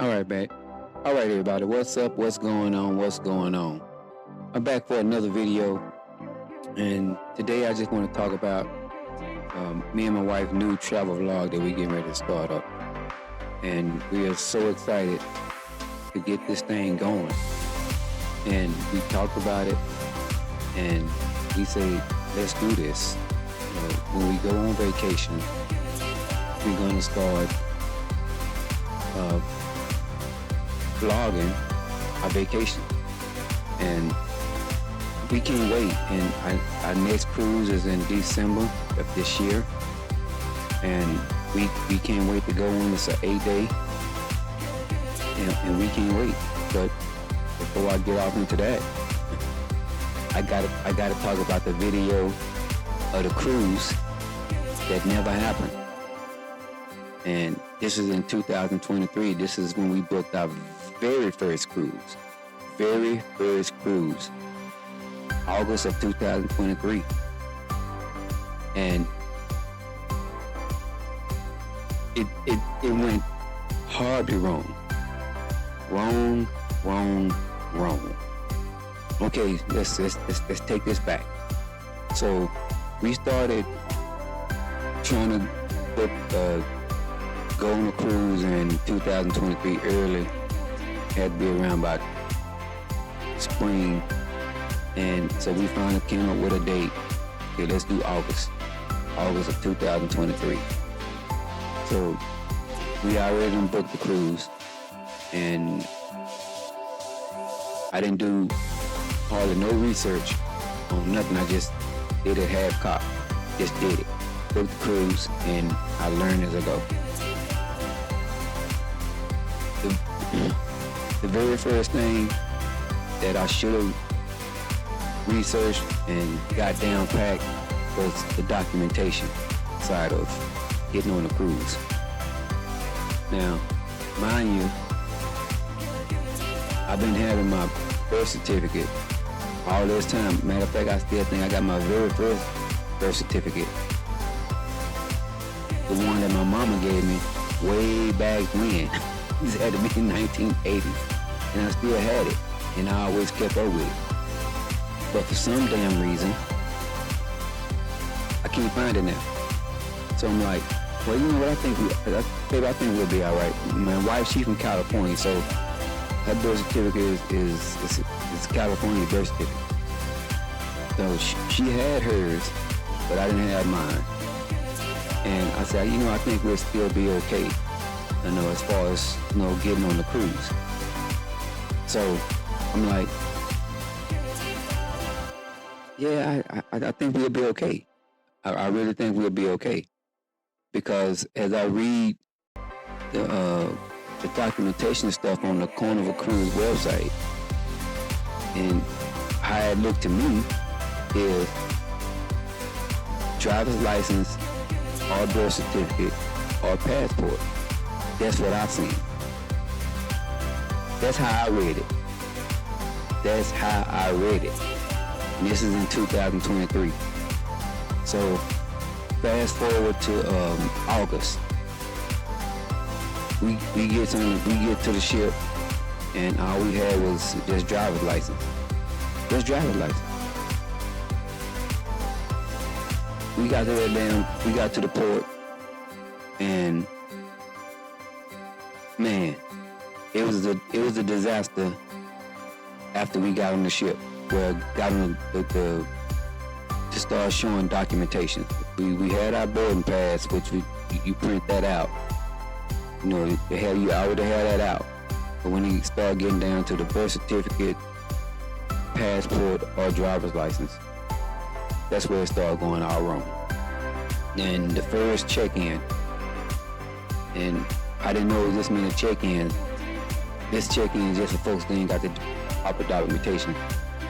All right, back. All right, everybody. What's up? What's going on? What's going on? I'm back for another video, and today I just want to talk about me and my wife's new travel vlog that we're getting ready to start up. And we are so excited to get this thing going. And we talked about it, and we say, let's do this. You know, when we go on vacation, we're going to start vlogging our vacation. And we can't wait. And our next cruise is in December of this year. And we can't wait to go on. It's an 8-day. And we can't wait. But before I get off into that, I gotta talk about the video of the cruise that never happened. And this is in 2023. This is when we booked our very first cruise. Very first cruise. August of 2023. And it went horribly wrong. Wrong. Okay, let's take this back. So we started trying to book go on a cruise in 2023 early. Had to be around about spring. And so we finally came up with a date. Okay, let's do August of 2023. So we already done booked the cruise, and I didn't do hardly no research on nothing. I just did it half-cocked. Just did it. Booked the cruise, and I learned as I go. The very first thing that I should have researched and got down packed was the documentation side of getting on a cruise. Now, mind you, I've been having my birth certificate all this time. Matter of fact, I still think I got my very first birth certificate. The one that my mama gave me way back when. This had to be in 1980. And I still had it. And I always kept up with it. But for some damn reason, I can't find it now. So I'm like, well, you know what, I think we'll be all right. My wife, she's from California, so her birth certificate is California birth certificate. So she had hers, but I didn't have mine. And I said, I think we'll still be okay, as far as, getting on the cruise. So I'm like, yeah, I think we'll be okay. I really think we'll be okay. Because as I read the documentation stuff on the Carnival Cruise website, and how it looked to me is driver's license or birth certificate or passport. That's what I've seen. That's how I read it. And this is in 2023. So fast forward to August. We get to the ship, and all we had was just driver's license. Just driver's license. We got to the port, and man, it was a disaster after we got on the ship. Well, got on the to start showing documentation. We had our boarding pass, which you print that out. You already had that out. But when you start getting down to the birth certificate, passport, or driver's license, that's where it started going all wrong. And the first check-in, and I didn't know it was this many check-ins. This check-in is just for folks that ain't got the proper documentation.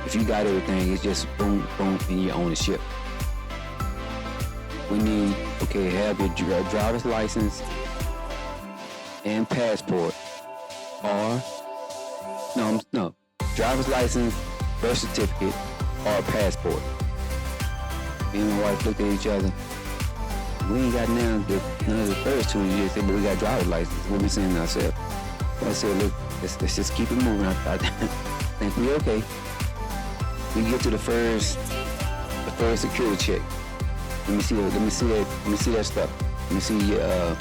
If you got everything, it's just boom, boom, and you're on the ship. We need, have your driver's license and passport, or, no, driver's license, birth certificate, or passport. Me and my wife looked at each other. We ain't got none of the first 2 years, but we got driver's license. What we saying to ourselves? I said, look, let's just keep it moving. I think we okay. We get to the first security check. Let me see that stuff. Let me see your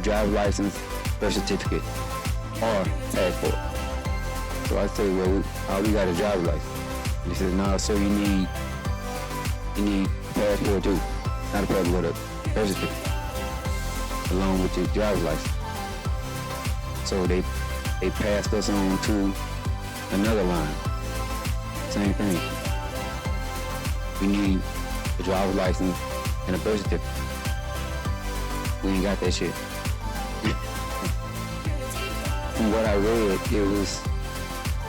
driver's license, birth certificate, or passport. So I say, well, we got a driver's license. And he said, no, sir, you need passport too. Not a passport, but a birth certificate, along with your driver's license. So they passed us on to another line. Same thing. We need a driver's license and a birth certificate. We ain't got that shit. From what I read,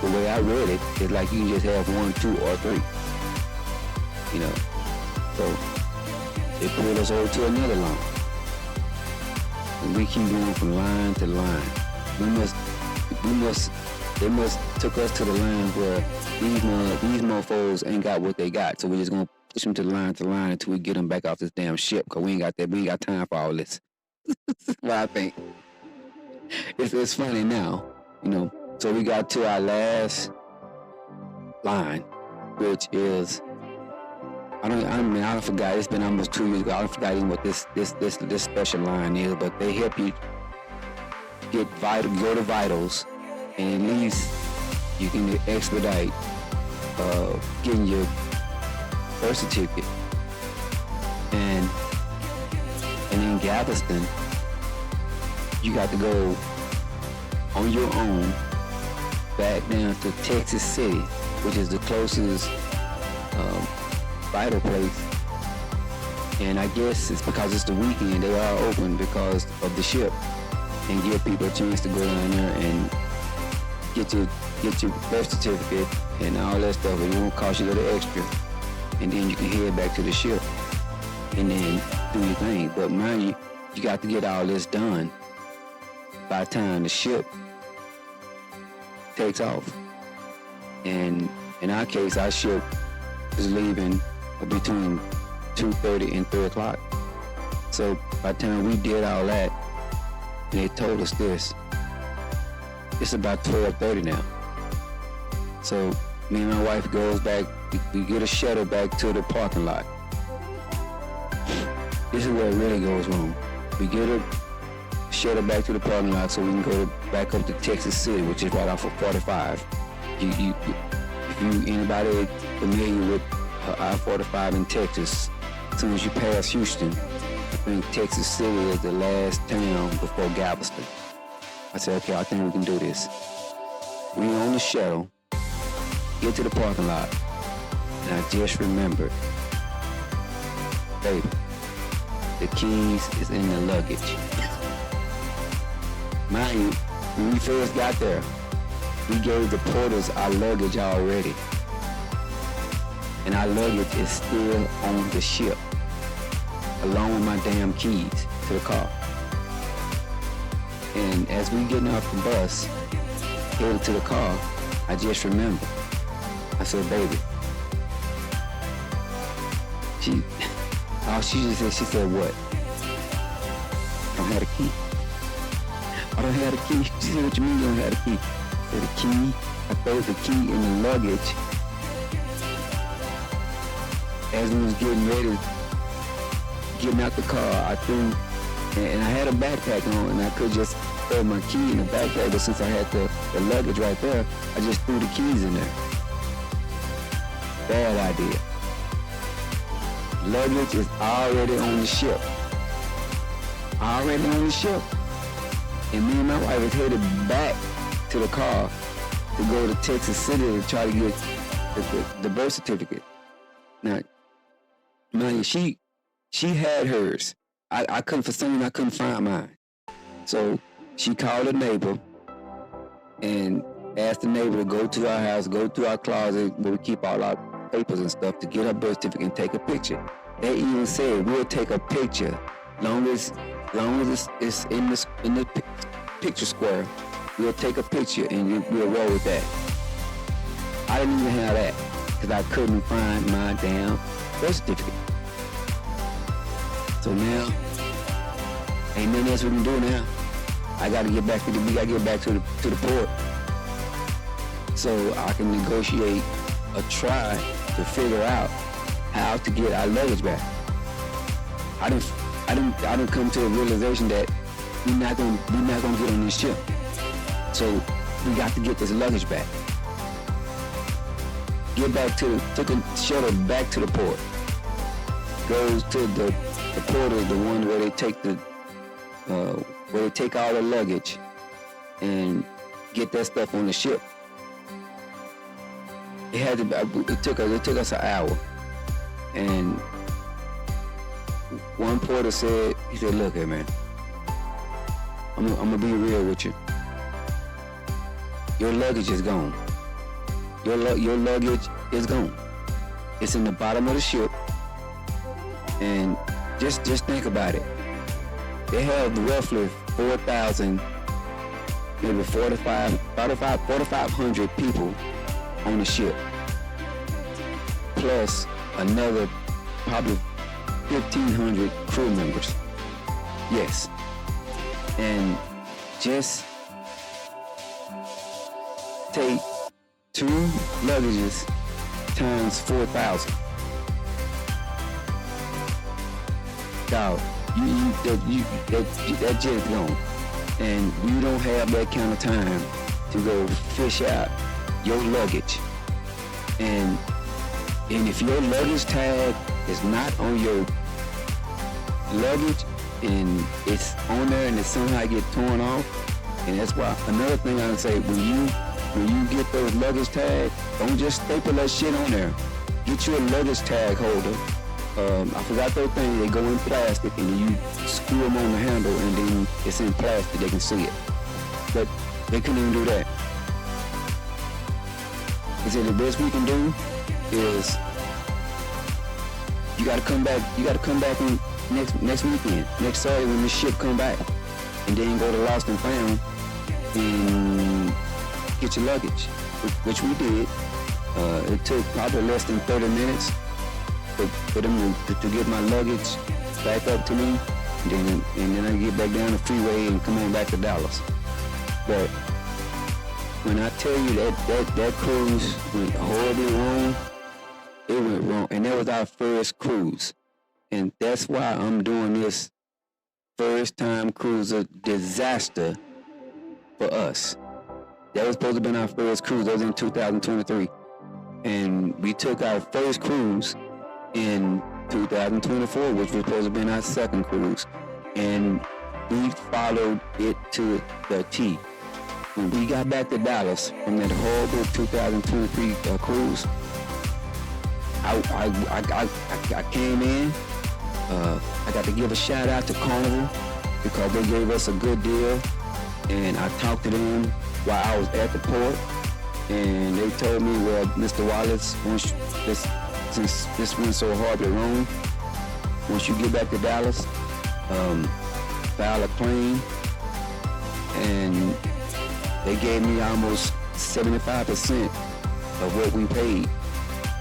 the way I read it, it's like you can just have 1, 2, or 3. You know. So they pulled us over to another line. And we keep going from line to line. They must took us to the line where these mofos ain't got what they got. So we're just gonna push them to line until we get them back off this damn ship. Cause we ain't got time for all this. That's what I think. It's funny now, you know. So we got to our last line, which is I forgot. It's been almost 2 years ago. I forgot even what this special line is, but they help you go to vitals, and at least you can expedite getting your birth certificate. And in Galveston, you got to go on your own back down to Texas City, which is the closest vital place. And I guess it's because it's the weekend, they are open because of the ship, and give people a chance to go down there and get your birth certificate and all that stuff. It won't cost you a little extra, and then you can head back to the ship and then do your thing. But mind you got to get all this done by the time the ship takes off. And in our case, our ship is leaving between 2:30 and 3 o'clock. So by the time we did all that, and they told us this, it's about 12:30 now. So me and my wife goes back, we get a shuttle back to the parking lot. This is where it really goes wrong. We get a shuttle back to the parking lot so we can go back up to Texas City, which is right off of 45. If anybody familiar with I-45 in Texas, as soon as you pass Houston, I think Texas City is the last town before Galveston. I said, okay, I think we can do this. We on the shuttle, get to the parking lot, and I just remembered, baby, the keys is in the luggage. Mind you, when we first got there, we gave the porters our luggage already. And our luggage is still on the ship, along with my damn keys to the car. And as we getting off the bus, headed to the car, I just remembered. I said, baby. She said, what? I don't have a key. I don't have a key. She said, what you mean you don't have a key? I said, the key, I threw the key in the luggage. As we was getting ready, getting out the car, I threw, and I had a backpack on, and I could just throw my key in the backpack, but since I had the luggage right there, I just threw the keys in there. Bad idea. Luggage is already on the ship. Already on the ship. And me and my wife was headed back to the car to go to Texas City to try to get the birth certificate. Now, she had hers. I couldn't, for some reason, I couldn't find mine. So she called a neighbor and asked the neighbor to go to our house, go to our closet where we keep all our papers and stuff, to get her birth certificate and take a picture. They even said, we'll take a picture, long as it's in the picture square. We'll take a picture and we'll roll with that. I didn't even have that because I couldn't find my damn birth certificate. So now, ain't nothing else we can do now. we gotta get back to the port so I can negotiate or try to figure out how to get our luggage back. I didn't come to a realization that we're not gonna get on this ship. So we got to get this luggage back. Took the shuttle back to the port. Goes to the port is the one where they take all the luggage and get that stuff on the ship. It took us an hour. And one porter said, look here, man, I'm gonna be real with you. Your luggage is gone. Your luggage is gone. It's in the bottom of the ship. And just think about it. They have roughly 4,000, maybe 4,500 people on the ship, plus another probably 1,500 crew members. Yes. And just take 2 luggages times 4,000. Dog, that jet's gone. And you don't have that kind of time to go fish out your luggage. And if your luggage tag is not on your luggage and it's on there and it somehow get torn off, and that's why another thing I would say, when you get those luggage tags, don't just staple that shit on there. Get you a luggage tag holder. I forgot those things, they go in plastic and then you screw them on the handle and then it's in plastic, they can see it. But they couldn't even do that. He said the best we can do is you gotta come back in next weekend, next Saturday when this ship come back, and then go to Lost and Found and get your luggage, which we did. It took probably less than 30 minutes for them to get my luggage back up to me, and then I get back down the freeway and come on back to Dallas. But when I tell you that cruise went horribly wrong, it went wrong, and that was our first cruise, and that's why I'm doing this first time cruise, a disaster for us. That was supposed to have been our first cruise. That was in 2023. And we took our first cruise in 2024, which was supposed to have been our second cruise. And we followed it to the T. When we got back to Dallas from that horrible 2023 cruise, I came in. I got to give a shout out to Carnival because they gave us a good deal. And I talked to them while I was at the port, and they told me, well, Mr. Wallace, since this went so horribly wrong, once you get back to Dallas, file a claim, and they gave me almost 75% of what we paid,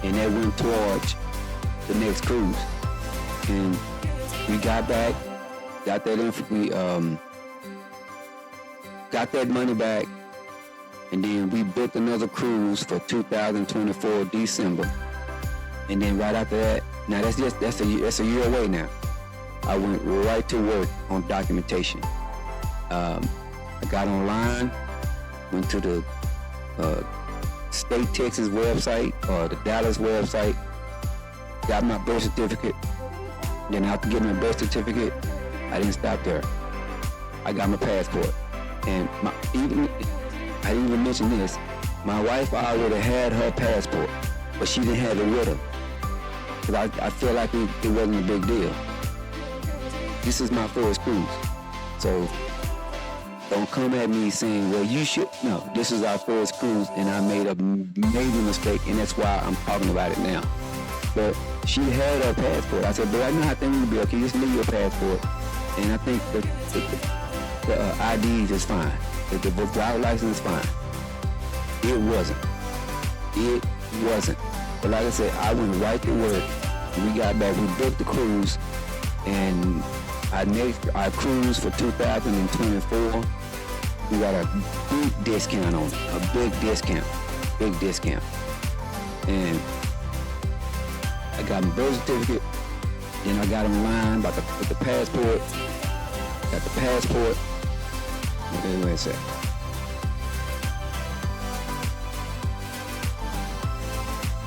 and that went towards the next cruise. And we got back, got that money back, and then we booked another cruise for 2024 December. And then right after that, now that's a year away now. I went right to work on documentation. I got online, went to the state Texas website or the Dallas website, got my birth certificate. Then after getting my birth certificate, I didn't stop there. I got my passport. And I didn't even mention this, my wife already had her passport, but she didn't have it with her. Because I feel like it wasn't a big deal. This is my first cruise. So don't come at me saying, well, you should. No, this is our first cruise, and I made a major mistake, and that's why I'm talking about it now. But she had her passport. I said, but I know how things will be okay. Just leave your passport. And I think the IDs is fine. The driver's license is fine. It wasn't. But like I said, I went right to work. We got back. We booked the cruise, and our cruise for 2024, we got a big discount on it. A big discount. And I got my birth certificate, then I got them line about with the passport. Got the passport. Okay, wait a sec.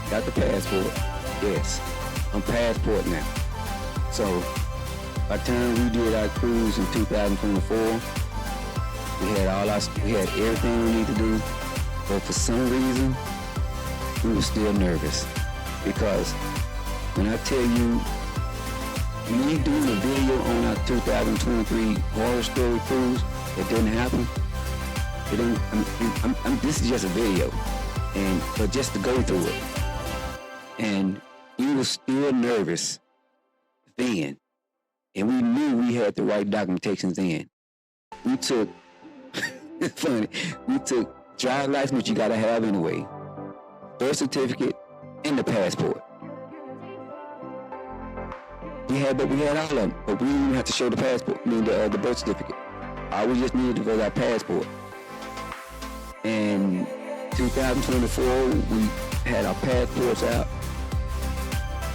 Got the passport. Yes, I'm passport now. So by the time we did our cruise in 2024, we had everything we need to do, but for some reason, we were still nervous. Because when I tell you, me doing a video on our 2023 horror story cruise, it didn't happen. This is just a video, but just to go through it. And we were still nervous then, and we knew we had the right documentations then. We took, it's funny, we took driver's license, which you gotta have anyway, birth certificate, and the passport. We had all of them, but we didn't even have to show the passport, the birth certificate. All we just needed was our passport. And 2024, we had our passports out,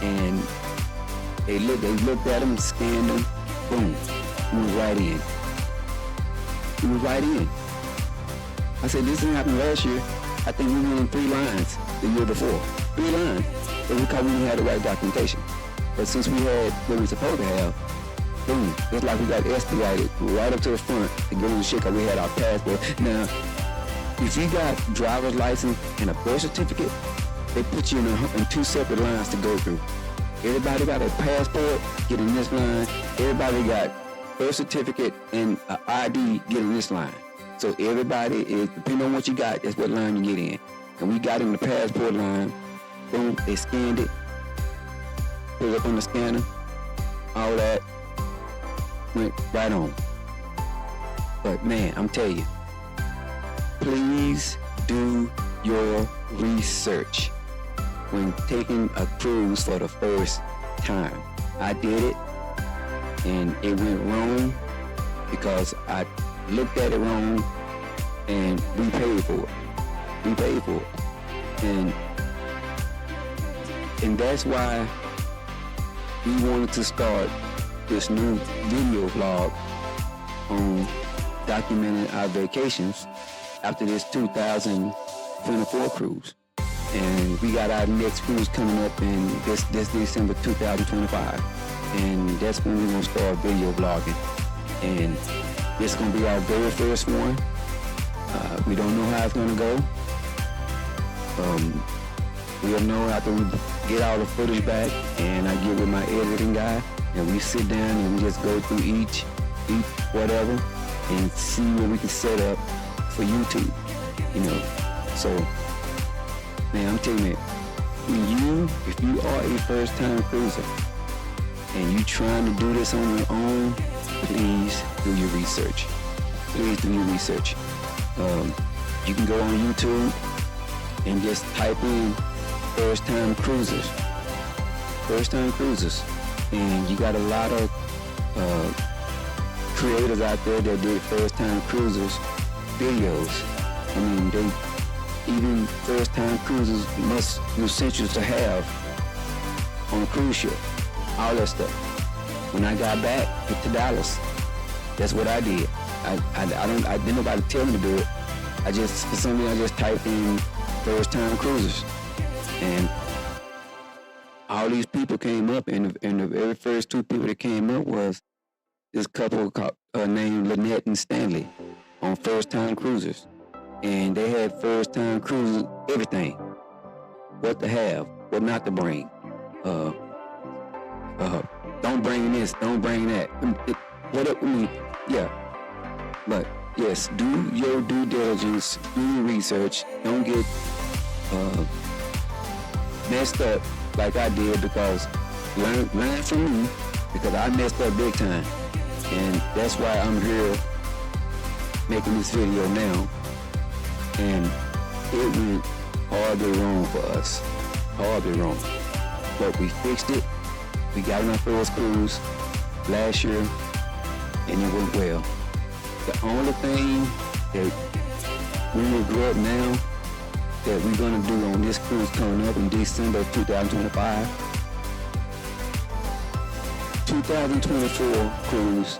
and they looked at them, scanned them, boom, we was right in. We was right in. I said, this didn't happen last year. I think we went in 3 lines the year before. 3 lines, but because we didn't have the right documentation. But since we had what we were supposed to have, boom, it's like we got expedited right up to the front to get on the shit because we had our passport. Now, if you got driver's license and a birth certificate, they put you in 2 separate lines to go through. Everybody got a passport, get in this line. Everybody got birth certificate and an ID, get in this line. So everybody is, depending on what you got, that's what line you get in. And we got in the passport line, boom, they scanned it, put it up on the scanner, all that, went right on. But man, I'm telling you, please do your research when taking a cruise for the first time. I did it, and it went wrong because I looked at it wrong, and we paid for it. And that's why we wanted to start this new video vlog on documenting our vacations after this 2024 cruise. And we got our next cruise coming up in this December 2025. And that's when we're gonna start video vlogging. And this is gonna be our very first one. We don't know how it's gonna go. We'll know after we get all the footage back, and I get with my editing guy, and we sit down and we just go through each whatever, and see what we can set up for YouTube, So, man, I'm telling you, if you are a first-time cruiser and you trying to do this on your own, please do your research. You can go on YouTube and just type in first-time cruisers, and you got a lot of creators out there that did first-time cruisers videos. I mean, even first-time cruisers must be essential to have on a cruise ship, all that stuff. When I got back to Dallas, that's what I did. I didn't nobody tell me to do it. For some reason, I just typed in first-time cruisers, and all these people came up, and the very first 2 people that came up was this couple named Lynette and Stanley on first-time cruisers. And they had first-time cruises, everything. What to have, what not to bring. Don't bring this, don't bring that. But yes, do your due diligence, do your research. Don't get messed up like I did, because learn from me, because I messed up big time. And that's why I'm here making this video now. And it went horribly wrong for us. Horribly wrong. But we fixed it. We got on our first cruise last year, and it went well. The only thing that we regret now that we're gonna do on this cruise coming up in December 2025, 2024 cruise,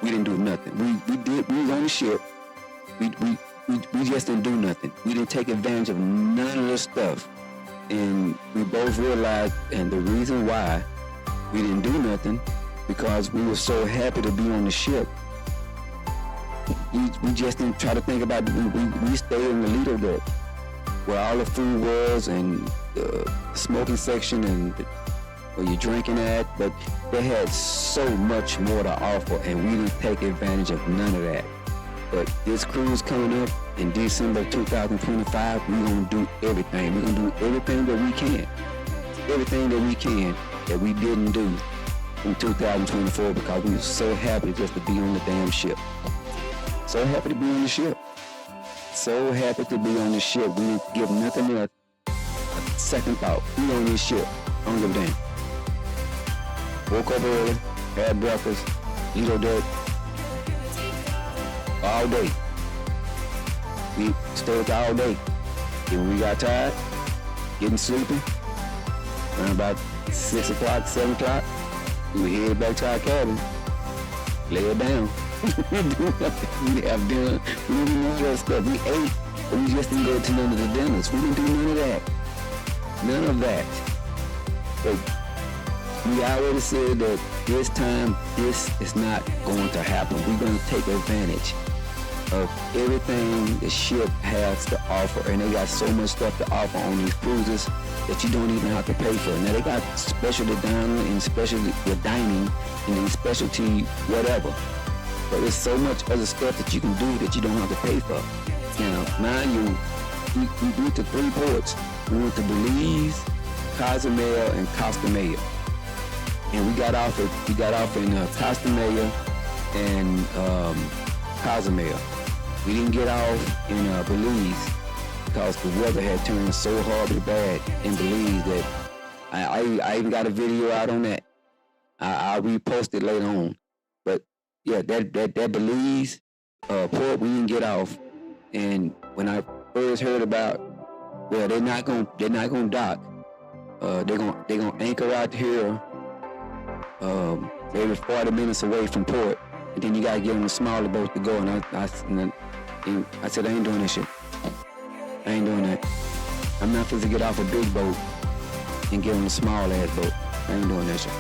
we didn't do nothing. We was on the ship. We just didn't do nothing. We didn't take advantage of none of the stuff. And we both realized, and the reason why we didn't do nothing, because we were so happy to be on the ship. We just didn't try to think about it. We stayed in the Lido deck where all the food was and the smoking section and where you're drinking at, but they had so much more to offer and we didn't take advantage of none of that. But this cruise coming up in December 2025, we're gonna do everything. We're gonna do everything that we can. Everything that we can that we didn't do in 2024 because we were so happy just to be on the damn ship. So happy to be on the ship. So happy to be on the ship. We didn't give nothing else a second thought. We on this ship. I don't give a damn. Woke up early, had breakfast, Lido deck, all day. We stayed all day. Then we got tired, getting sleepy. Around about 6 o'clock, 7 o'clock, we would head back to our cabin, lay it down. We didn't have dinner. We didn't do none of that stuff. We ate, but we just didn't go to none of the dinners. We didn't do none of that. None of that. But we already said that this time, this is not going to happen. We're going to take advantage of everything the ship has to offer. And they got so much stuff to offer on these cruises that you don't even have to pay for. Now they got specialty dining and specialty dining and then specialty whatever. But there's so much other stuff that you can do that you don't have to pay for. Now, mind you, we went to 3 ports. We went to Belize, Cozumel, and Costa Maya. And we got off in Costa Maya and Cozumel. We didn't get off in Belize because the weather had turned so horribly bad in Belize that I even got a video out on that. I'll repost it later on. But yeah, that Belize port we didn't get off. And when I first heard about, well, they're not gonna dock. They're gonna anchor out here, maybe 40 minutes away from port, and then you gotta get on a smaller boat to go. And I said I ain't doing that shit. I ain't doing that. I'm not supposed to get off a big boat and get on a small ass boat. I ain't doing that shit.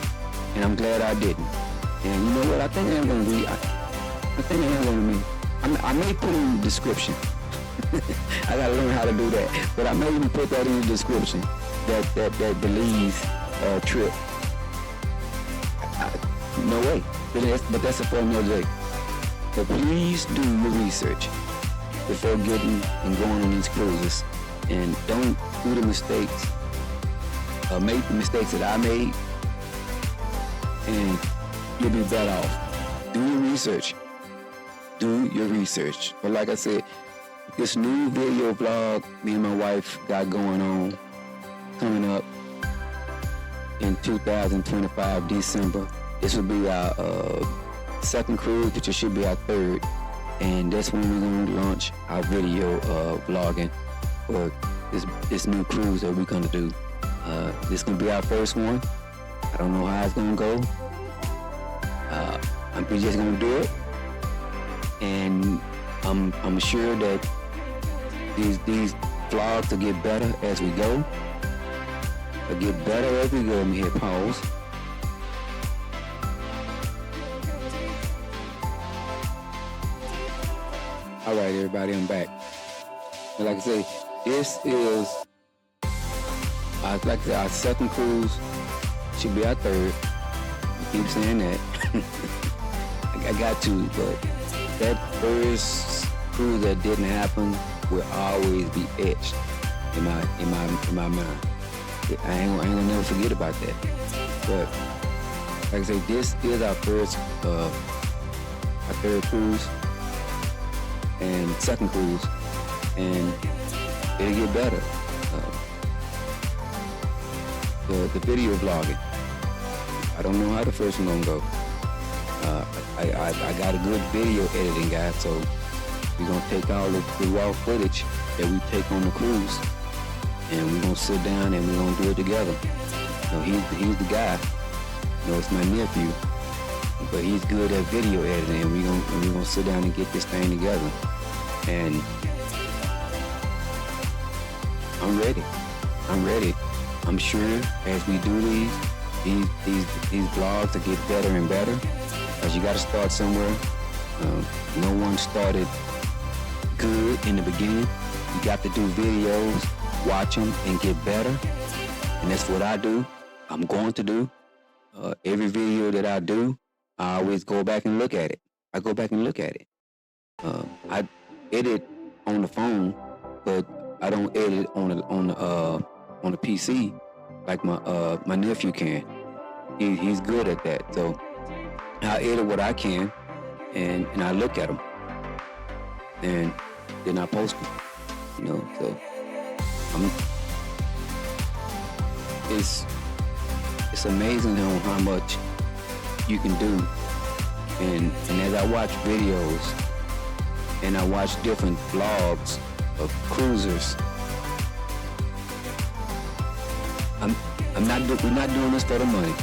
And I'm glad I didn't. And you know what? I think I am gonna read. I think I am gonna read. I may put it in the description. I gotta learn how to do that. But I may even put that in the description. That Belize trip. No way. But that's a for another day. But please do your research before getting and going on these cruises. And don't do the mistakes. Make the mistakes that I made. And you'll be better off. Do your research. Do your research. But like I said, this new video vlog me and my wife got going on coming up in 2025 December. This will be our second cruise, which should be our third. And that's when we're going to launch our video vlogging for this new cruise that we're going to do. This is going to be our first one. I don't know how it's going to go. We're just going to do it. And I'm sure that these vlogs will get better as we go. They'll get better as we go. Let me hit pause. All right, everybody, I'm back. And like I say, this is, like I said, our second cruise. Should be our third. I keep saying that. I got to, but that first cruise that didn't happen will always be etched in my mind. I ain't gonna never forget about that. But like I say, this is our first, our third cruise and second cruise, and it'll get better. The video vlogging, I don't know how the first one gonna go. I got a good video editing guy, so we're gonna take all the raw footage that we take on the cruise, and we're gonna sit down and we're gonna do it together. He's the guy. It's my nephew, but he's good at video editing, and we're gonna sit down and get this thing together. And I'm ready. I'm sure as we do these vlogs to get better and better, because you got to start somewhere. No one started good in the beginning. You got to do videos, watch them, and get better. And that's what I do. I'm going to do. Every video that I do, I always go back and look at it. I edit on the phone, but I don't edit on the PC like my nephew can. He's good at that. So I edit what I can, and I look at them, and then I post them. So it's amazing how much you can do. And as I watch videos and I watch different vlogs of cruisers, we're not doing this for the money.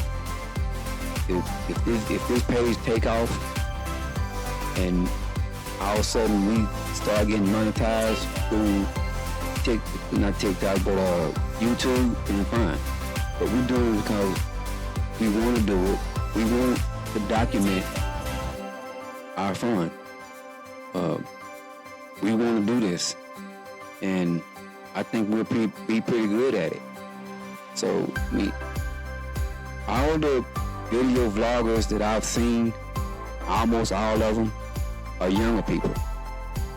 If this page take off and all of a sudden we start getting monetized through not TikTok, but YouTube, then fine. But we do it because we want to do it. We want to document our fun. We want to do this, and I think we'll be pretty good at it. So, all the video vloggers that I've seen, almost all of them are younger people.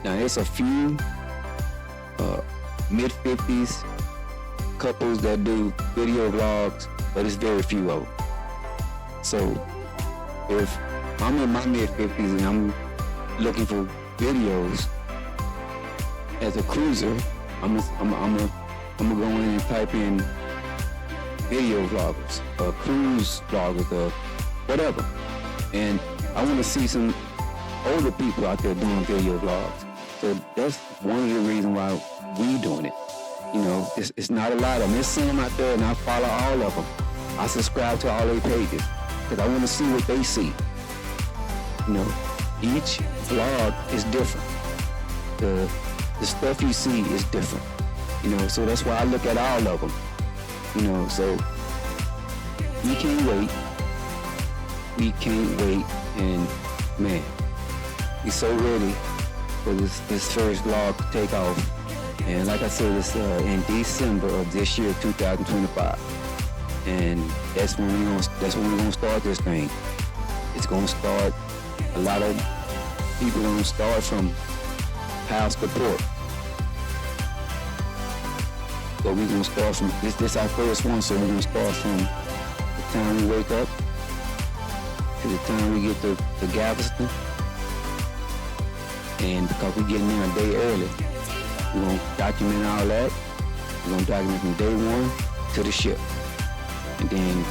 Now, there's a few mid-50s couples that do video vlogs, but it's very few of them. So, if I'm in my mid-50s and I'm looking for videos as a cruiser, I'm gonna go in and type in video vloggers, cruise vloggers, whatever. And I want to see some older people out there doing video vlogs. So that's one of the reasons why we doing it. It's not a lot of them. There's some out there, and I follow all of them. I subscribe to all their pages because I want to see what they see. Each vlog is different. The stuff you see is different. So that's why I look at all of them. So we can't wait, and man, we're so ready for this first vlog to take off. And like I said, it's in December of this year, 2025, and that's when we're gonna start this thing. It's gonna start. A lot of people gonna start from house to port. So we're gonna start from this our first one, so we're gonna start from the time we wake up to the time we get to Galveston. And because we're getting there a day early, we're gonna document all that. We're gonna document from day one to the ship. And then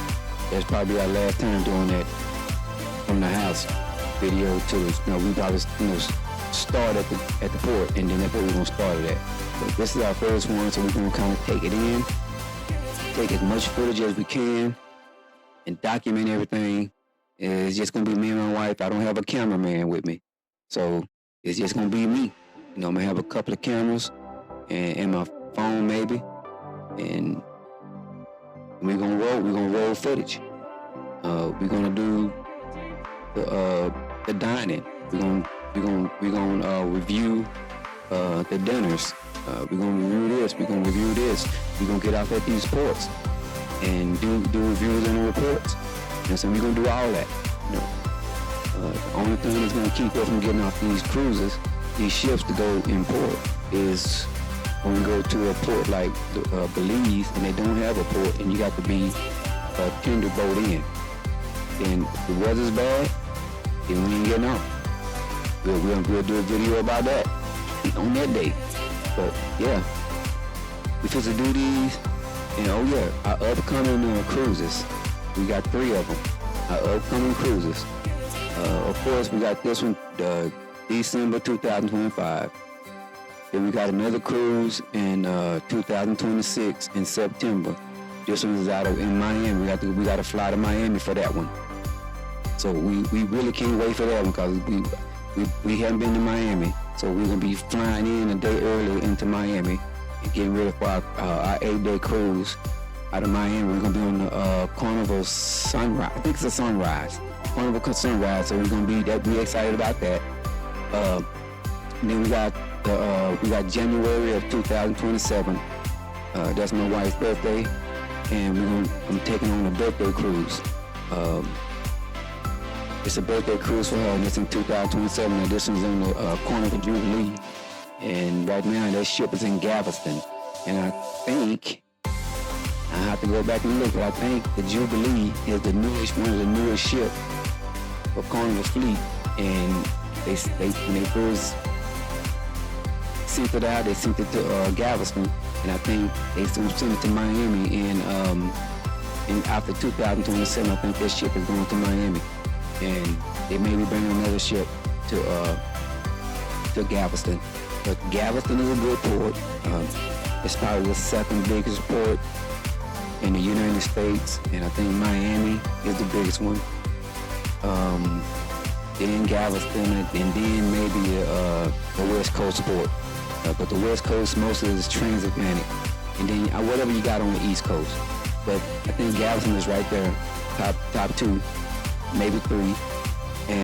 that's probably our last time doing that from the house video to we probably start at the port, and then that's where we're gonna start it at. But this is our first one, so we're gonna kind of take it in, take as much footage as we can, and document everything. It's just gonna be me and my wife. I don't have a cameraman with me, so it's just gonna be me. I'm gonna have a couple of cameras and my phone maybe, and we're gonna roll footage. We're gonna do the dining. We're gonna review the dinners. We're gonna review this. We're gonna review this. We're gonna get out at these ports and do reviews and reports. And so we're gonna do all that. The only thing that's gonna keep us from getting off these cruises, these ships to go in port, is when we go to a port like Belize and they don't have a port, and you got to be a tender boat in. And if the weather's bad, then we ain't getting off. We'll do a video about that on that day. But yeah, we supposed to do these, and our upcoming cruises. We got 3 of them. Our upcoming cruises. Of course, we got this one, December 2025. Then we got another cruise in 2026 in September. This one is in Miami. We got to fly to Miami for that one. So we really can't wait for that one because we haven't been to Miami. So we're gonna be flying in a day early into Miami and getting ready for our 8-day cruise out of Miami. We're gonna be on the Carnival Sunrise. I think it's a sunrise. Carnival Sunrise. So we're excited about that. And then we got January of 2027. That's my wife's birthday, and I'm taking on a birthday cruise. It's a birthday cruise for her, and it's in 2027. And this one's on the Carnival Jubilee, and right now that ship is in Galveston. And I think I have to go back and look, but I think the Jubilee is one of the newest ships for Carnival Fleet, and when they first sent it out, they sent it to Galveston, and I think they sent it to Miami, and after 2027, I think this ship is going to Miami, and they may be bringing another ship to Galveston. But Galveston is a good port. It's probably the second biggest port in the United States, and I think Miami is the biggest one. Then Galveston, and then maybe the West Coast port. But the West Coast mostly is transatlantic, and then whatever you got on the East Coast. But I think Galveston is right there, top 2, maybe 3.